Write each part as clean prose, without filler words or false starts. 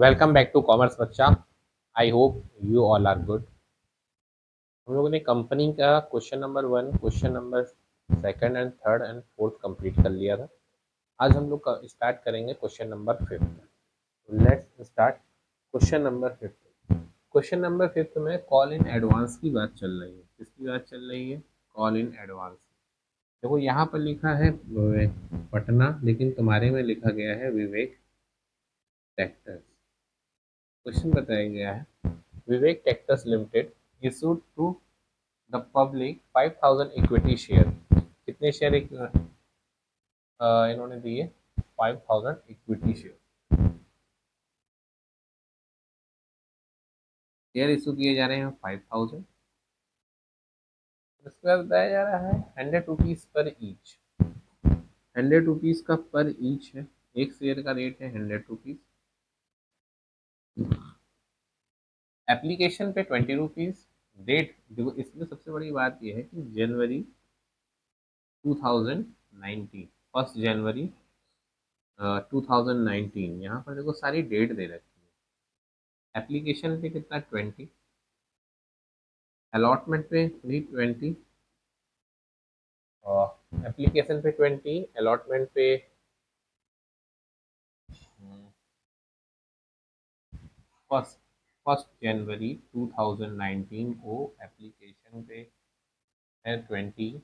Welcome back to commerce बच्चा। I hope you all are good. हम लोगों ने कंपनी का question number 1, question number second and third and fourth complete कर लिया था। आज हम लोग स्टार्ट करेंगे question number fifth. Let's start question number fifth. Question number fifth में कॉल इन एडवांस की बात चल रही है। किसकी बात चल रही है? Call in advance. देखो यहाँ पर लिखा है पटना, लेकिन तुम्हारे में लिखा गया है विवेक ट्रैक्टर्स। क्वेश्चन बताया गया है Vivek tractors limited issued to the public 5000 equity share. कितने शेयर इन्होंने दिए? 5000 इक्विटी शेयर। शेयर इशू किए जा रहे हैं 5000। इसके बाद बताया जा रहा है 100 रुपीज पर ईच। 100 रुपीज का पर ईच है। एक शेयर का रेट है 100 रुपीज। एप्लीकेशन पे 20 रुपीज। डेट देखो, इसमें सबसे बड़ी बात यह है कि जनवरी 2019, 1 जनवरी 2019। यहाँ पर देखो सारी डेट दे रखी है। एप्लीकेशन पे कितना? 20। अलॉटमेंट पे भी 20। और एप्लीकेशन पे 20, अलॉटमेंट पे फर्स्ट फर्स्ट जनवरी 2019 को एप्लीकेशन पे है 20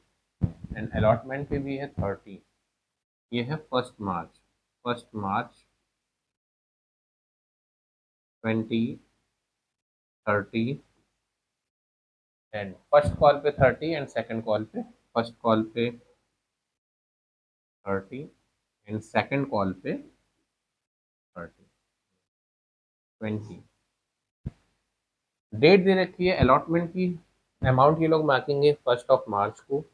एंड अलॉटमेंट पे भी है 30। ये है first March 2030। And first call पे 30 एंड सेकंड कॉल पे, फर्स्ट कॉल पे 30 एंड सेकंड कॉल पे 30, 20। डेट दे रखी है अलॉटमेंट की। अमाउंट ये लोग मांगेंगे 1 मार्च को,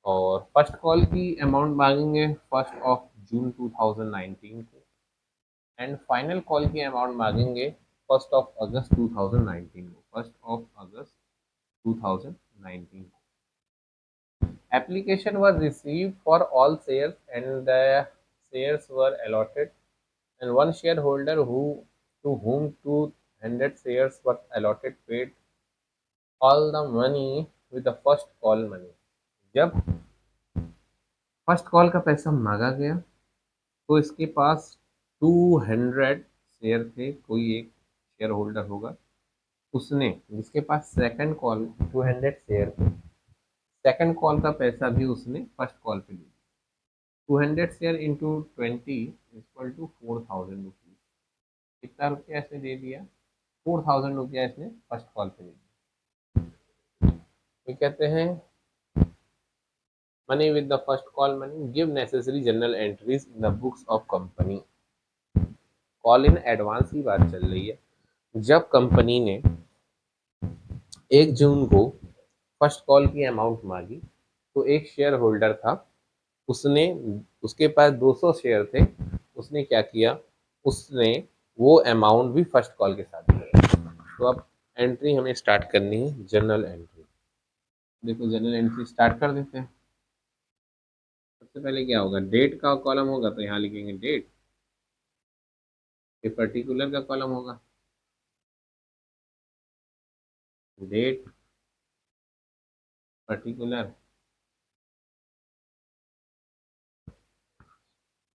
और फर्स्ट कॉल की अमाउंट मांगेंगे 1 जून 2019 को, एंड फाइनल कॉल की अमाउंट मांगेंगे 1 अगस्त 2019 को, 1 अगस्त 2019 को। Application was received for all shares and the shares were allotted, and one shareholder who to whom 200 shares were allotted paid all the money with the first call money। जब first call का पैसा मांगा गया तो इसके पास 200 share थे। कोई एक शेयर होल्डर होगा, उसने, जिसके पास सेकंड कॉल 200 शेयर थे, सेकंड कॉल का पैसा भी उसने फर्स्ट कॉल पे लिया। 200 share into 20 equal to 4000 rupees. कितना रुपया इसने दे दिया? 4000 रुपया इसने फर्स्ट कॉल पे दे दिया। ये कहते हैं money with the first call money, give necessary general entries in the books of company. Call in advance की बात चल रही है। जब कंपनी ने 1 जून को फर्स्ट कॉल की अमाउंट मांगी तो एक शेयर होल्डर था, उसने, उसके पास 200 शेयर थे। उसने क्या किया? उसने वो अमाउंट भी फर्स्ट कॉल के साथ दिया। तो अब एंट्री हमें स्टार्ट करनी है, जर्नल एंट्री। देखो जर्नल एंट्री स्टार्ट कर देते हैं। सबसे पहले क्या होगा? डेट का कॉलम होगा तो यहाँ लिखेंगे डेट। फिर पर्टिकुलर का कॉलम होगा, date particular.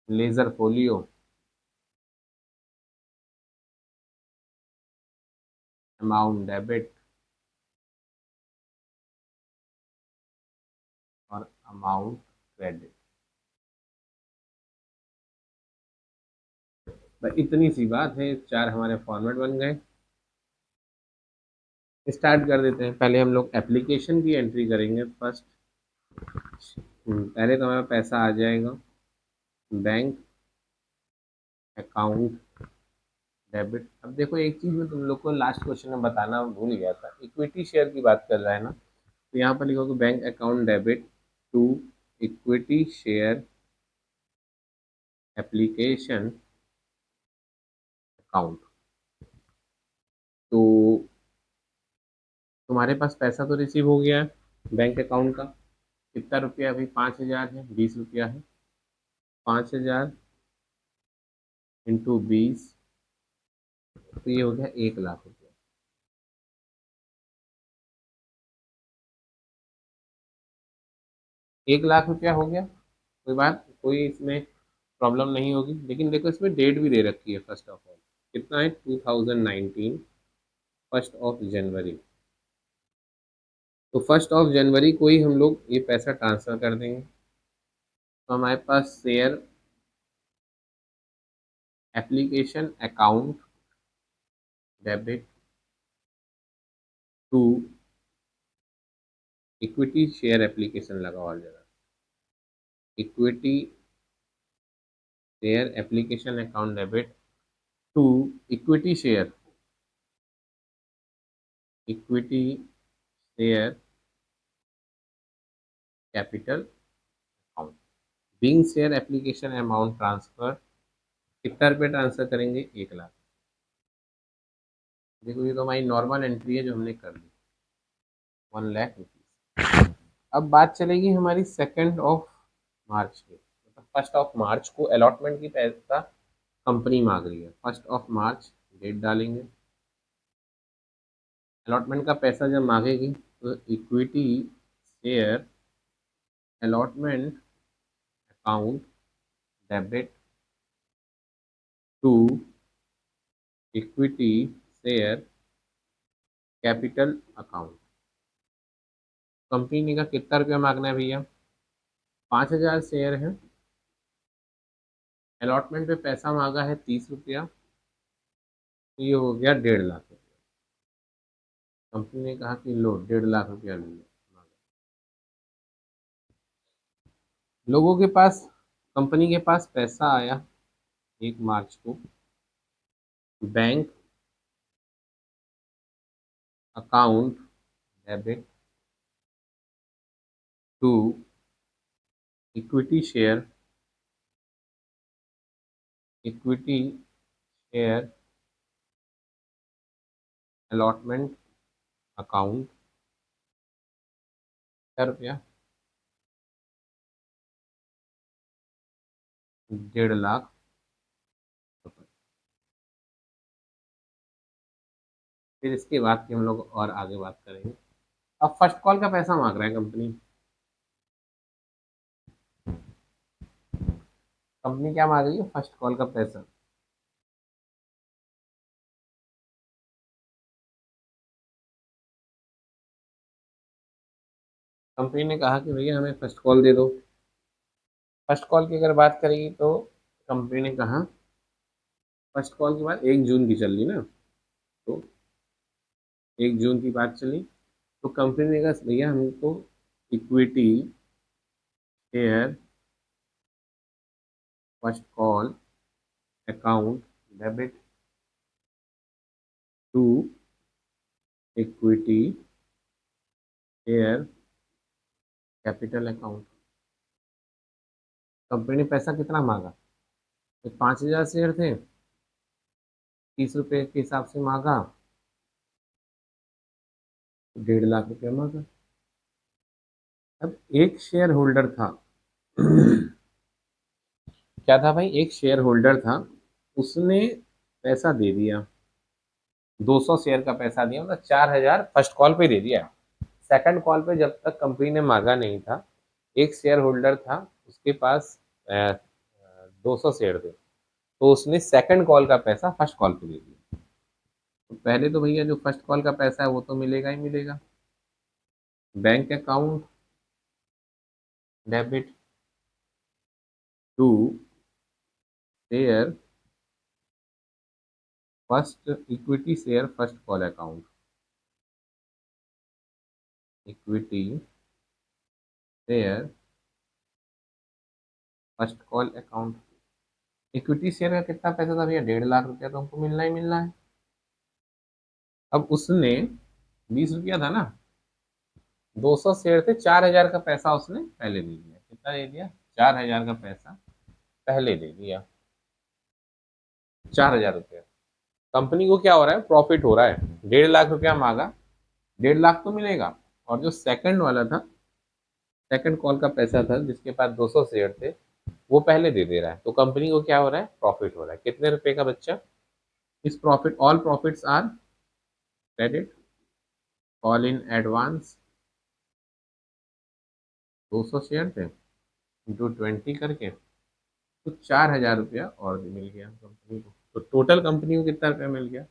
Ledger folio, amount debit और अमाउंट क्रेडिट। बस इतनी सी बात है, चार हमारे फॉर्मेट बन गए। स्टार्ट कर देते हैं। पहले हम लोग एप्लीकेशन की एंट्री करेंगे फर्स्ट। पहले तो हमारा पैसा आ जाएगा बैंक अकाउंट डेबिट। अब देखो एक चीज मैं तुम लोग को लास्ट क्वेश्चन में बताना भूल गया था, इक्विटी शेयर की बात कर रहा है ना, तो यहाँ पर लिखोगे bank account debit to equity share application account. तो तुम्हारे पास पैसा तो रिसीव हो गया है बैंक अकाउंट का। कितना रुपया? अभी 5000 है, 20 रुपया है। 5000 इंटू 20 तो ये हो गया 1 लाख रुपया। 1 लाख रुपया हो गया, कोई इसमें प्रॉब्लम नहीं होगी। लेकिन देखो इसमें डेट भी दे रखी है फर्स्ट ऑफ ऑल, कितना है 2019, 1 जनवरी। तो 1 जनवरी को ही हम लोग ये पैसा ट्रांसफर कर देंगे। तो हमारे पास share application account debit to equity share application लगा हुआ जगह, equity share application account debit to equity share, equity share capital account, being share application amount transfer. कितना रुपये ट्रांसफर करेंगे? 1 लाख। देखो ये तो हमारी नॉर्मल एंट्री है जो हमने कर दी, 1 लाख रुपीज। अब बात चलेगी हमारी 2 मार्च की। मतलब 1 मार्च को अलॉटमेंट की पैसा कंपनी मांग रही है। 1 मार्च डेट डालेंगे। अलॉटमेंट का पैसा जब मांगेगी तो equity share allotment account debit to equity share capital account. Company ने कहा कितना रुपया मांगना है भैया? 5,000 शेयर है, अलॉटमेंट पे पैसा मांगा है 30 रुपया, तो ये हो गया 1.5 लाख रुपया। कंपनी ने कहा कि लो 1.5 लाख रुपया ले लो। लोगों के पास, कंपनी के पास पैसा आया 1 मार्च को, bank account debit to equity share, equity share allotment account, क्या रुपया? 1.5 लाख रुपये। फिर इसके बाद की हम लोग और आगे बात करेंगे। अब फर्स्ट कॉल का पैसा मांग रहा है कंपनी। कंपनी क्या मांग रही है? फर्स्ट कॉल का पैसा। कंपनी ने कहा कि भैया हमें फर्स्ट कॉल दे दो। फर्स्ट कॉल की अगर बात करेगी तो कंपनी ने कहा, फर्स्ट कॉल के बाद 1 जून की चल रही ना, तो 1 जून की बात चली। तो कंपनी ने कहा भैया हमको equity share first call account debit to equity share capital account. Company ने पैसा कितना मांगा? तो 5,000 शेयर थे, 30 रुपये के हिसाब से मांगा, 1.5 लाख रुपया मांगा। अब एक शेयर होल्डर था क्या था भाई? एक शेयर होल्डर था, उसने पैसा दे दिया, 200 शेयर का पैसा दिया, मतलब 4,000 फर्स्ट कॉल पे दे दिया। सेकंड कॉल पे जब तक कंपनी ने मांगा नहीं था, एक शेयर होल्डर था, उसके पास 200 शेयर थे, तो उसने सेकंड कॉल का पैसा फर्स्ट कॉल पे दे दिया। तो पहले तो भैया जो फर्स्ट कॉल का पैसा है वो तो मिलेगा ही मिलेगा। Bank account debit to share first, equity share first call account, equity share first call account. Equity share का कितना पैसा था भैया? 1.5 लाख रुपया, तो हमको मिलना ही मिलना है। अब उसने 20 रुपया था ना, 200 शेयर थे, 4,000 का पैसा उसने पहले दे दिया। कितना दे दिया? 4,000 का पैसा पहले दे दिया, 4,000 रुपया। कंपनी को क्या हो रहा है? प्रॉफिट हो रहा है। 1.5 लाख रुपया मांगा, 1.5 लाख तो मिलेगा। और जो सेकंड वाला था, सेकंड कॉल का पैसा था, जिसके पास 200 शेयर थे, वो पहले दे दे रहा है। तो कंपनी को क्या हो रहा है? प्रॉफिट हो रहा है। कितने रुपए का बच्चा? इस profit, all profits are credit, call in advance 200 share थे इंटू 20 करके, तो 4,000 रुपया और भी मिल गया कंपनी को। तो टोटल कंपनी को कितना रुपया मिल गया?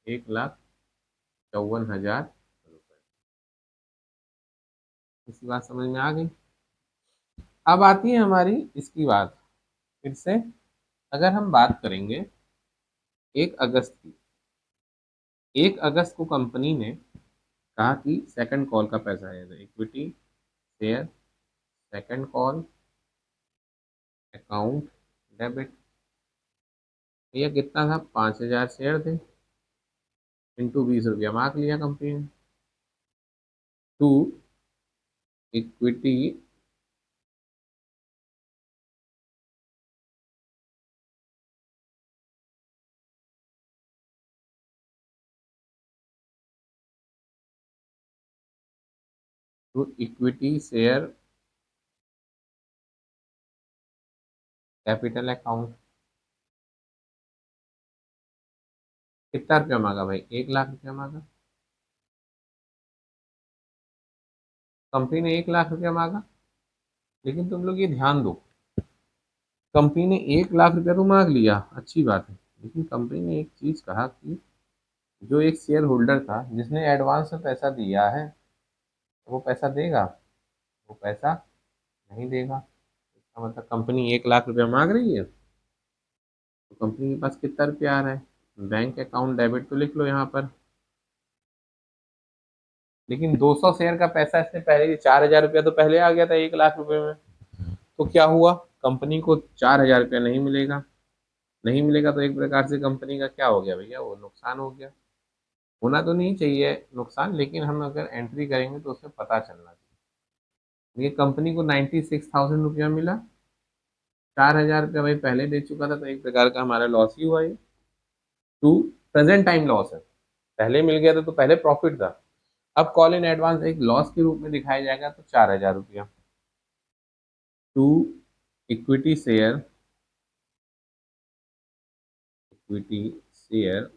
1,54,000 रुपये। इसकी बात समझ में आ गई। अब आती है हमारी इसकी बात फिर से। अगर हम बात करेंगे 1 अगस्त की, 1 अगस्त को कंपनी ने कहा कि सेकंड कॉल का पैसा है, equity share second call account debit. भैया कितना था? 5,000 शेयर थे, इंटू 20 रुपया मार्क लिया कंपनी ने, to equity to equity share capital account. कितना रुपया मांगा भाई? 1 लाख रुपया मांगा। कंपनी ने 1 लाख रुपया मांगा, लेकिन तुम लोग ये ध्यान दो, कंपनी ने 1 लाख रुपया तो मांग लिया, अच्छी बात है, लेकिन कंपनी ने एक चीज कहा कि जो एक शेयर होल्डर था जिसने एडवांस में पैसा दिया है, वो पैसा देगा? वो पैसा नहीं देगा। इसका मतलब कंपनी 1 लाख रुपया मांग रही है, तो कंपनी के पास कितना रुपया आ रहा है? बैंक अकाउंट डेबिट तो लिख लो यहाँ पर। लेकिन 200 शेयर का पैसा इसने पहले ही, 4,000 रुपया तो पहले आ गया था 1 लाख रुपए में। तो क्या हुआ? कंपनी को 4,000 रुपया नहीं मिलेगा। नहीं मिलेगा तो एक प्रकार से कंपनी का क्या हो गया भैया? वो नुकसान हो गया। होना तो नहीं चाहिए नुकसान, लेकिन हम अगर एंट्री करेंगे तो उसमें पता चलना चाहिए। ये कंपनी को 96,000 रुपया मिला, 4,000 रुपया भाई पहले दे चुका था, तो एक प्रकार का हमारा लॉस ही हुआ ये। टू प्रेजेंट टाइम लॉस है, पहले मिल गया था तो पहले प्रॉफिट था। अब कॉल इन एडवांस एक लॉस के रूप में दिखाया जाएगा, तो 4,000 रुपया। To equity share, equity share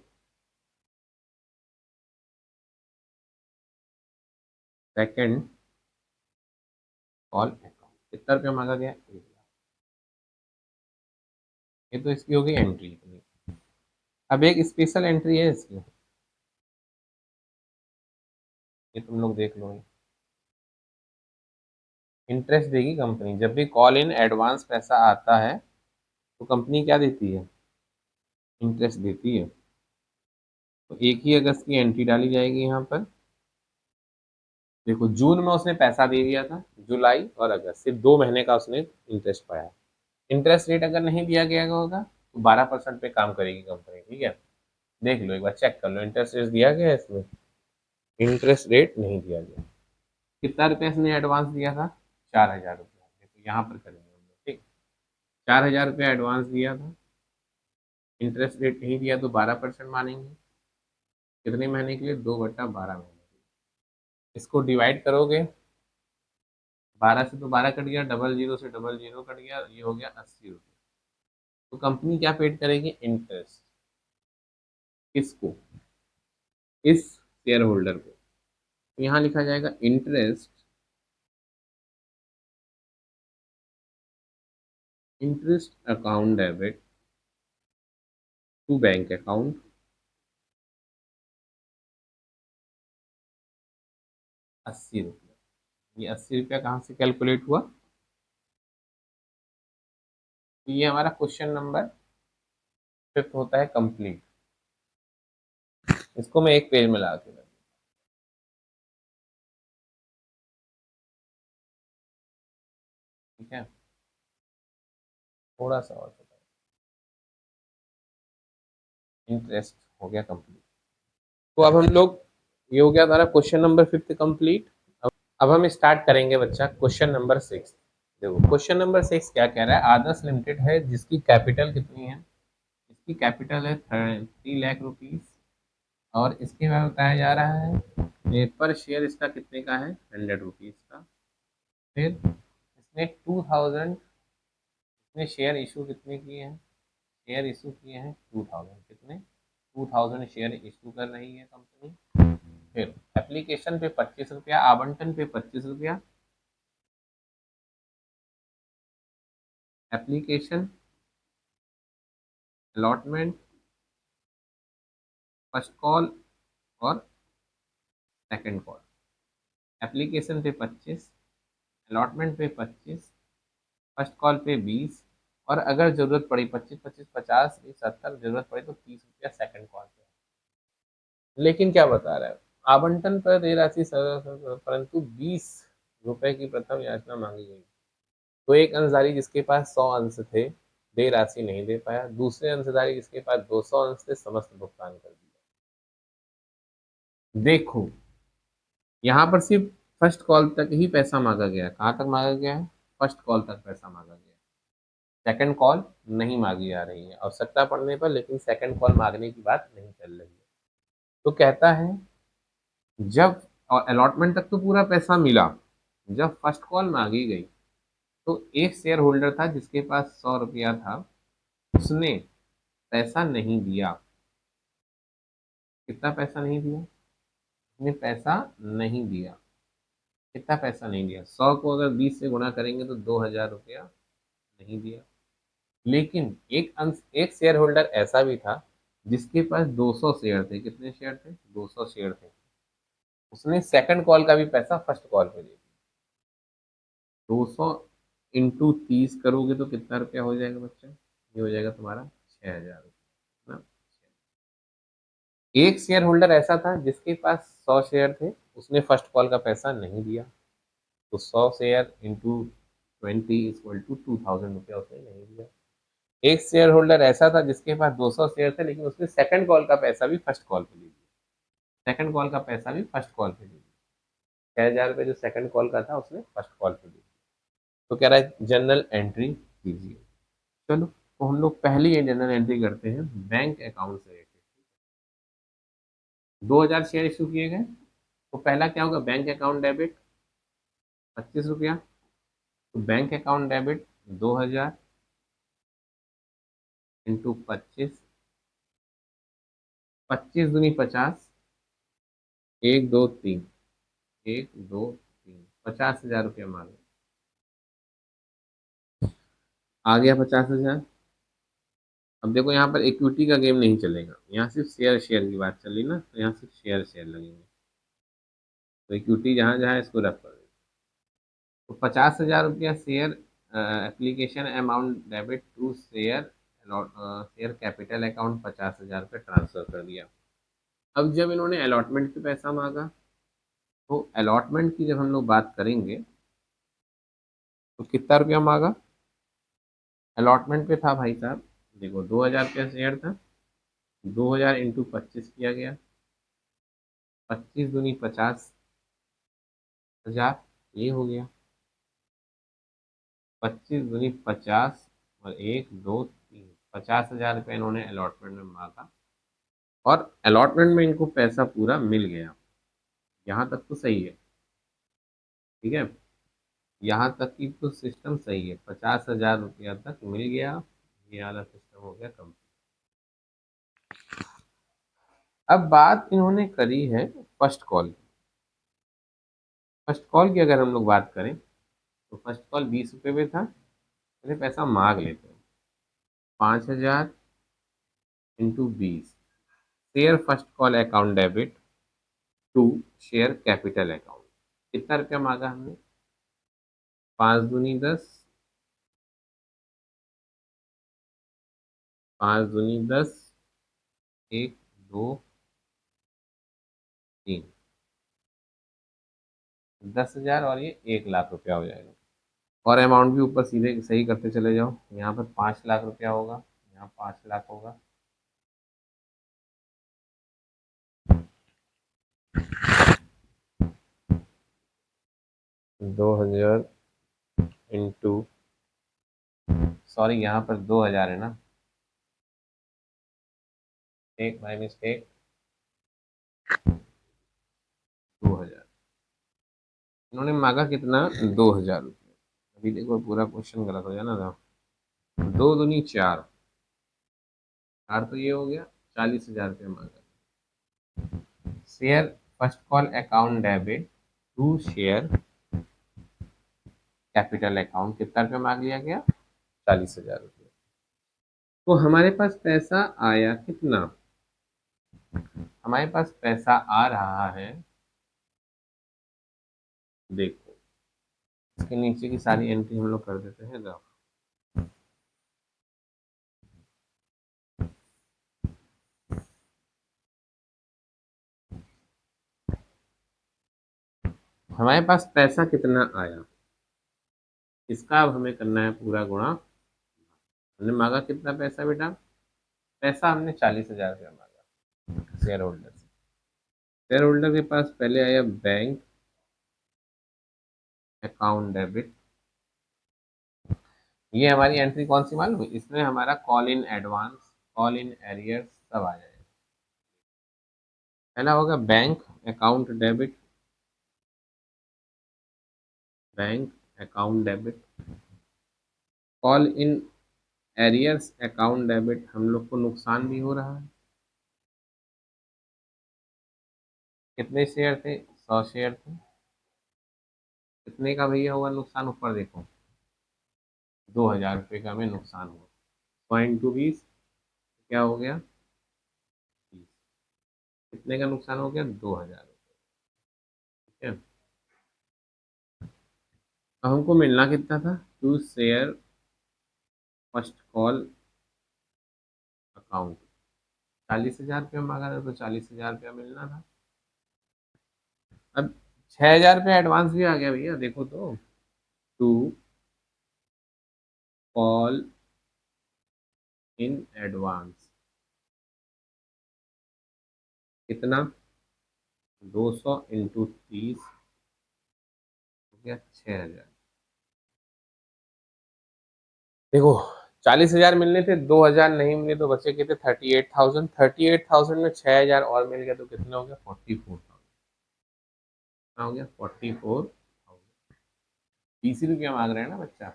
second call account. कितना रुपया मांगा गया? 1 लाख। ये तो इसकी होगी एंट्री इतनी। अब एक स्पेशल एंट्री है इसकी, ये तुम लोग देख लो। इंटरेस्ट देगी कंपनी जब भी कॉल इन एडवांस पैसा आता है, तो कंपनी क्या देती है? इंटरेस्ट देती है। तो 1 ही अगस्त की एंट्री डाली जाएगी यहाँ पर। देखो जून में उसने पैसा दे दिया था, जुलाई और अगस्त सिर्फ 2 महीने का उसने इंटरेस्ट पाया। इंटरेस्ट रेट अगर नहीं दिया गया होगा तो 12% पे काम करेगी कंपनी, ठीक है? देख लो एक बार, चेक कर लो इंटरेस्ट रेट दिया गया है इसमें। इंटरेस्ट रेट नहीं दिया गया। कितना रुपया इसने एडवांस दिया था? 4,000 रुपया। देखो यहाँ पर करेंगे हम लोग, ठीक। 4,000 रुपया एडवांस दिया था, इंटरेस्ट रेट नहीं दिया तो 12% मानेंगे। कितने महीने के लिए? 2/12 महीने के लिए। इसको डिवाइड करोगे, 12 से तो 12 कट गया, डबल जीरो से डबल जीरो कट गया, ये हो गया 80 रुपये। तो कंपनी क्या पेड करेगी? इंटरेस्ट। किसको? इस शेयर होल्डर को। तो यहाँ लिखा जाएगा interest, interest account debit to bank account 80 रुपया। ये 80 रुपया कहाँ से कैलकुलेट हुआ? तो ये हमारा क्वेश्चन नंबर 5 होता है कंप्लीट। इसको मैं एक पेज में ला के रख- ठीक है, थोड़ा सा और इंटरेस्ट हो गया कंप्लीट। तो अब हम लोग, ये हो गया हमारा क्वेश्चन नंबर 5 कंप्लीट। अब हम स्टार्ट करेंगे बच्चा क्वेश्चन नंबर 6। देखो क्वेश्चन नंबर 6 क्या कह रहा है? आदर्श लिमिटेड है जिसकी कैपिटल कितनी है? इसकी कैपिटल है 3 लाख रुपीज, और इसके में बताया जा रहा है पर शेयर इसका कितने का है? 100 रुपीज का। फिर इसने 2000, इसने शेयर इशू कितने किए हैं? शेयर इशू किए हैं 2000। कितने? 2000 शेयर इशू कर रही है कंपनी। फिर एप्लीकेशन पे 25 रुपया, आवंटन पे 25 रुपया, एप्लीकेशन, अलॉटमेंट, फर्स्ट कॉल और सेकंड कॉल। एप्लीकेशन पे 25, अलॉटमेंट पे 25, फर्स्ट कॉल पे 20, और अगर जरूरत पड़ी 25 25 50 70 जरूरत पड़ी तो 30 रुपया सेकंड कॉल पे। लेकिन क्या बता रहा है, आवंटन पर दे राशि परंतु 20 रुपए की प्रथम याचना मांगी गई। तो एक अंशधारी जिसके पास 100 अंश थे दे राशि नहीं दे पाया, दूसरे अंशधारी जिसके पास 200 अंश थे समस्त भुगतान कर दिया। देखो यहाँ पर सिर्फ फर्स्ट कॉल तक ही पैसा मांगा गया है। कहाँ तक मांगा गया है? फर्स्ट कॉल तक पैसा मांगा गया है। सेकंड कॉल नहीं मांगी जा रही है आवश्यकता पड़ने पर, लेकिन सेकंड कॉल मांगने की बात नहीं चल रही है। तो कहता है जब, और अलॉटमेंट तक तो पूरा पैसा मिला, जब फर्स्ट कॉल मांगी गई तो एक शेयर होल्डर था जिसके पास 100 रुपया था, उसने पैसा नहीं दिया। कितना पैसा नहीं दिया? उसने पैसा नहीं दिया। कितना पैसा नहीं दिया? 100 को अगर 20 से गुणा करेंगे तो 2000 रुपया नहीं दिया। लेकिन एक शेयर होल्डर ऐसा भी था जिसके पास 200 शेयर थे। कितने शेयर थे? 200 शेयर थे। उसने सेकंड कॉल का भी पैसा फर्स्ट कॉल पे दे दिया। 200 इंटू 30 करोगे तो कितना रुपया हो जाएगा बच्चा? ये हो जाएगा तुम्हारा 6000 रुपया ना। एक शेयर होल्डर ऐसा था जिसके पास 100 शेयर थे, उसने फर्स्ट कॉल का पैसा नहीं दिया। तो 100 शेयर इंटू 20 = 2000 रुपया उसने नहीं दिया। एक शेयर होल्डर ऐसा था जिसके पास 200 शेयर थे, लेकिन उसने सेकंड कॉल का पैसा भी फर्स्ट कॉल पे दे दिया। सेकंड कॉल का पैसा भी फर्स्ट कॉल पे दे दिया। 6000 रुपये जो सेकंड कॉल का था उसने फर्स्ट कॉल पे दे दिया। तो कह रहा है जनरल एंट्री कीजिए। चलो तो हम लोग पहली ये जनरल एंट्री करते हैं बैंक अकाउंट से रिलेटेड। 2000 शेयर इशू किए गए, तो पहला क्या होगा? बैंक अकाउंट डेबिट 25 रुपया। तो बैंक अकाउंट डेबिट 2000 इंटू 25, 25 दूनी 50, 1 2 3, 1 2 3, 50,000 रुपया मांगे। आ गया 50,000। अब देखो यहाँ पर इक्विटी का गेम नहीं चलेगा, यहाँ सिर्फ शेयर शेयर की बात चली ना, तो यहाँ सिर्फ शेयर शेयर लगेंगे। तो इक्विटी जहाँ जहाँ इसको रख कर, तो 50,000 रुपया share application amount debit to share, share capital account 50,000 रुपये ट्रांसफर कर दिया। अब जब इन्होंने अलॉटमेंट पे पैसा मांगा, तो अलॉटमेंट की जब हम लोग बात करेंगे तो कितना रुपया मांगा? अलॉटमेंट पे था भाई साहब, देखो 2000 रुपया शेयर था, 2000 इंटू 25 किया गया, 25 दूनी 50,000, ये हो गया। 25 दूनी 50 और 1 2 3, 50,000 रुपये इन्होंने अलॉटमेंट में मांगा, और अलॉटमेंट में इनको पैसा पूरा मिल गया। यहाँ तक तो सही है, ठीक है। यहाँ तक की तो सिस्टम सही है, 50,000 रुपया तक मिल गया। ये वाला सिस्टम हो गया कम। अब बात इन्होंने करी है फर्स्ट कॉल की। फर्स्ट कॉल की अगर हम लोग बात करें तो फर्स्ट कॉल 20 रुपये में था, पहले पैसा मांग लेते हैं। 5,000 into 20, share first call account debit to share capital account. कितना रुपया मांगा हमने? 5 दूनी 10, 5 दूनी 10, 1 2 3, 10,000, और ये 1 लाख रुपया हो जाएगा। और अमाउंट भी ऊपर सीधे सही करते चले जाओ, यहाँ पर 5 लाख रुपया होगा, यहाँ 5 लाख होगा। 2,000 इंटू, सॉरी यहाँ पर 2,000 है ना, एक बाई मिस्टेक, 2,000। इन्होंने मांगा कितना? 2,000 रुपये। अभी देखो पूरा क्वेश्चन गलत हो जाना था। 2 दूनी 4, 4 तो ये हो गया, 40,000 रुपया मांगा। Share first call account debit to share capital account कितना रुपया मांग लिया गया? 40,000 रुपया। तो हमारे पास पैसा आया कितना? हमारे पास पैसा आ रहा है, देखो इसके नीचे की सारी एंट्री हम लोग कर देते हैं। देखो हमारे पास पैसा कितना आया, इसका अब हमें करना है पूरा गुणा। हमने मांगा कितना पैसा बेटा? पैसा हमने 40,000 रुपया मांगा शेयर होल्डर से। शेयर होल्डर के पास पहले आया बैंक अकाउंट डेबिट। ये हमारी एंट्री कौन सी मालूम है? इसमें हमारा call in advance, call in arrears सब आ जाएगा। पहला होगा bank account debit, bank account debit. Call in arrears account debit, हम लोग को नुकसान भी हो रहा है। कितने शेयर थे? 100 शेयर थे। कितने का भैया हुआ नुकसान? ऊपर देखो 2,000 रुपये का हमें नुकसान हुआ। 0.2 क्या हो गया? 20। कितने का नुकसान हो गया? 2,000 रुपये। ठीक है। अब हमको मिलना कितना था? To share first call account 40,000 रुपया मांगा था, तो 40,000 रुपया मिलना था। अब 6,000 रुपया एडवांस भी आ गया भैया, देखो तो। टू कॉल इन एडवांस कितना? 200 इंटू 30 हो गया 6,000। देखो 40,000 मिलने थे, 2,000 नहीं मिले तो बचे कितने? 38,000। 38,000 में 6,000 और मिल गया तो कितना हो गया? 44,000। कितना हो गया? 44,000। 20 रुपया मांग रहे हैं ना बच्चा,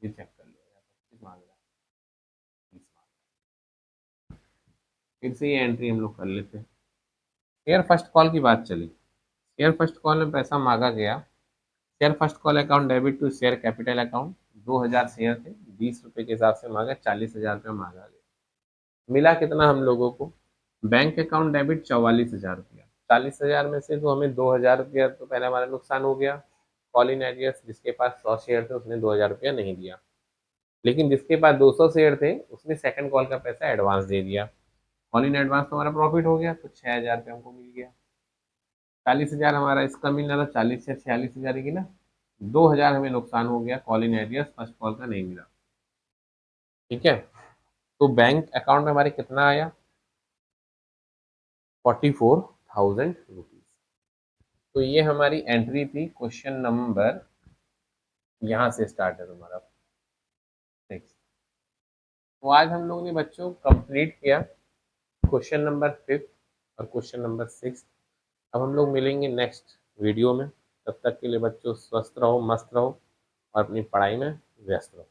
ये चेक कर लो यार, 25 मांग रहा है, 20 मांग रहा है। फिर से ये एंट्री हम लोग कर लेते हैं। शेयर फर्स्ट कॉल की बात चली। शेयर फर्स्ट कॉल में पैसा मांगा गया। Share first call account debit to share capital account. 2,000 share थे, 20 रुपये के हिसाब से मांगा, 40,000 रुपया मांगा गया। मिला कितना हम लोगों को? बैंक अकाउंट डेबिट 44,000 रुपया। 40,000 में से तो हमें 2,000 रुपया तो पहले हमारा नुकसान हो गया। कॉल इन एरियर्स जिसके पास 100 शेयर थे उसने 2,000 रुपया नहीं दिया, लेकिन जिसके पास 200 शेयर थे उसने सेकंड कॉल का पैसा एडवांस दे दिया। कॉल इन एडवांस तो हमारा प्रॉफिट हो गया, तो 6,000 रुपया हमको मिल गया। 40,000 हमारा इसका मिलना था, 40 से 46,000 की ना, 2,000 हमें नुकसान हो गया, call in arrears first call का नहीं मिला। ठीक है। तो बैंक अकाउंट में हमारे कितना आया? 44,000 रुपीज। तो ये हमारी एंट्री थी क्वेश्चन नंबर, यहाँ से स्टार्ट है तुम्हारा 6। तो आज हम लोगों ने बच्चों कंप्लीट किया क्वेश्चन नंबर 5 और क्वेश्चन नंबर 6। अब हम लोग मिलेंगे नेक्स्ट वीडियो में। तब तक के लिए बच्चों स्वस्थ रहो, मस्त रहो और अपनी पढ़ाई में व्यस्त रहो।